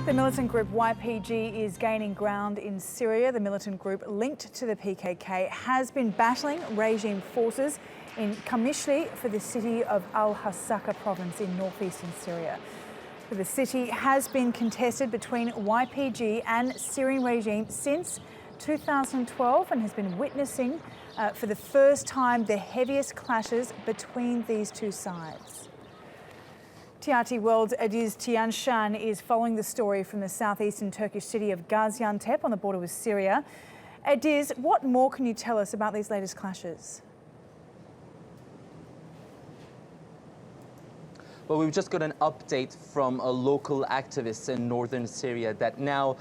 The militant group YPG is gaining ground in Syria. The militant group linked to the PKK has been battling regime forces in Qamishli for the city of Al-Hasaka province in northeastern Syria. The city has been contested between YPG and Syrian regime since 2012 and has been witnessing for the first time the heaviest clashes between these two sides. TRT World's Ediz Tiyansan is following the story from the southeastern Turkish city of Gaziantep on the border with Syria. Ediz, what more can you tell us about these latest clashes? Well, we've just got an update from local activists in northern Syria that now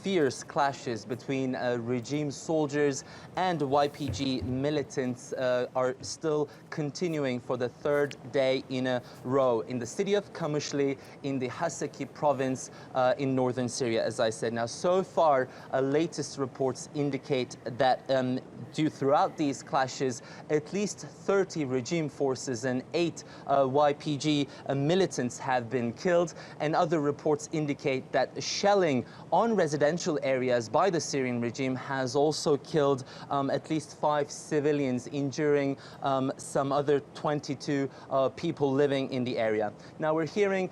fierce clashes between regime soldiers and YPG militants are still continuing for the third day in a row in the city of Qamishli in the Hasaki province in northern Syria, as I said. Now, so far, latest reports indicate that throughout these clashes, at least 30 regime forces and 8 YPG militants have been killed, and other reports indicate that shelling on residential areas by the Syrian regime has also killed at least 5 civilians, injuring some other 22 people living in the area. Now, we're hearing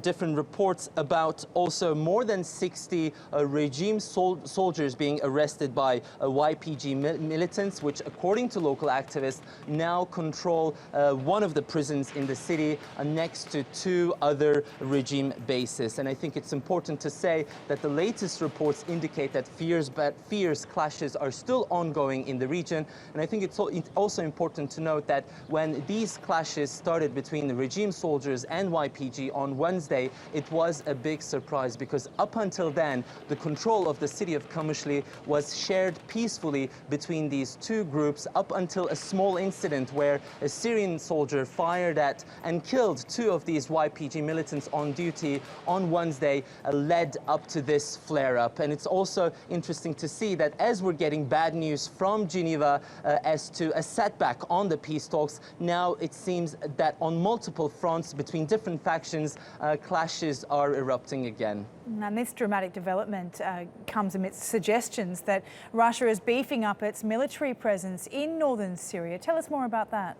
different reports about also more than 60 regime soldiers being arrested by YPG militants, which, according to local activists, now control one of the prisons in the city next to 2 other regime bases. And I think it's important to say that the latest reports indicate that fierce clashes are still ongoing in the region. And I think it's also important to note that when these clashes started between the regime soldiers and YPG on Wednesday, it was a big surprise, because up until then, the control of the city of Qamishli was shared peacefully between these two groups, up until a small incident where a Syrian soldier fired at and killed 2 of these YPG militants on duty on Wednesday, led up to this flare-up. And it's also interesting to see that as we're getting bad news from Geneva as to a setback on the peace talks, now it seems that on multiple fronts between different factions, clashes are erupting again. And this dramatic development comes amidst suggestions that Russia is beefing up its military presence in northern Syria. Tell us more about that.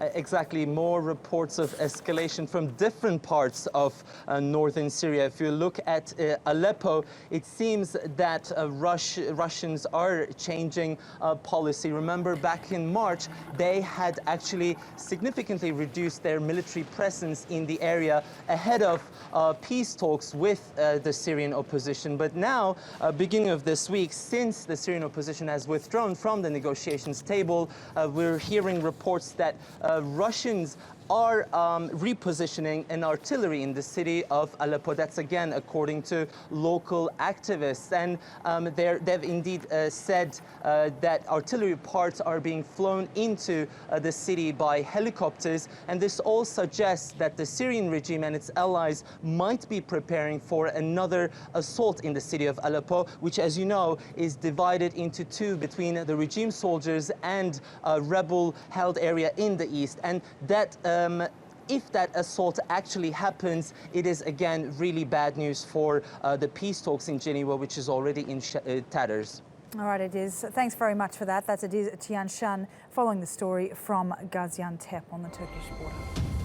Exactly, more reports of escalation from different parts of northern Syria. If you look at Aleppo, it seems that Russians are changing policy. Remember, back in March, they had actually significantly reduced their military presence in the area ahead of peace talks with the Syrian opposition. But now, beginning of this week, since the Syrian opposition has withdrawn from the negotiations table, we're hearing reports that Russians are repositioning an artillery in the city of Aleppo. That's again according to local activists, and they've indeed said that artillery parts are being flown into the city by helicopters, and this all suggests that the Syrian regime and its allies might be preparing for another assault in the city of Aleppo, which, as you know, is divided into 2 between the regime soldiers and a rebel-held area in the east. And that if that assault actually happens, it is again really bad news for the peace talks in Geneva, which is already in tatters. All right, Ediz, thanks very much for that. That's Ediz Tiyansan following the story from Gaziantep on the Turkish border.